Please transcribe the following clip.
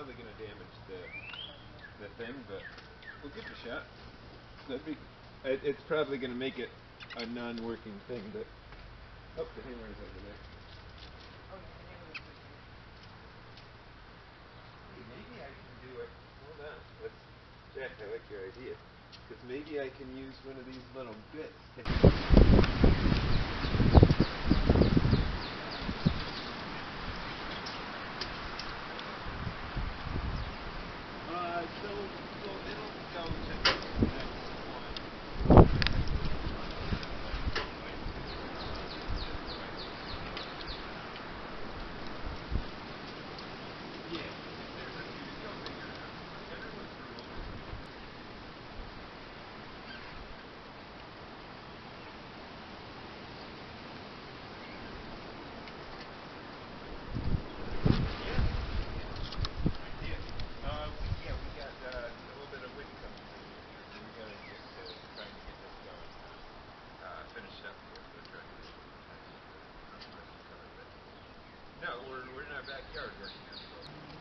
probably going to damage the thing, but we'll give it a shot. It's probably going to make it a non-working thing, but oh, the hammer's over there. Oh, yeah, the hammer was right Hey, maybe I can do it. Hold on. Jack, I like your idea. Because maybe I can use one of these little bits to... So it'll go to the next one. Yeah, you'll figure it out. Everyone's remote. We got a little bit of wind coming through here, so we got to get trying to get this going. Finished up here, so trying to get this coming. But no, we're in our backyard working on it.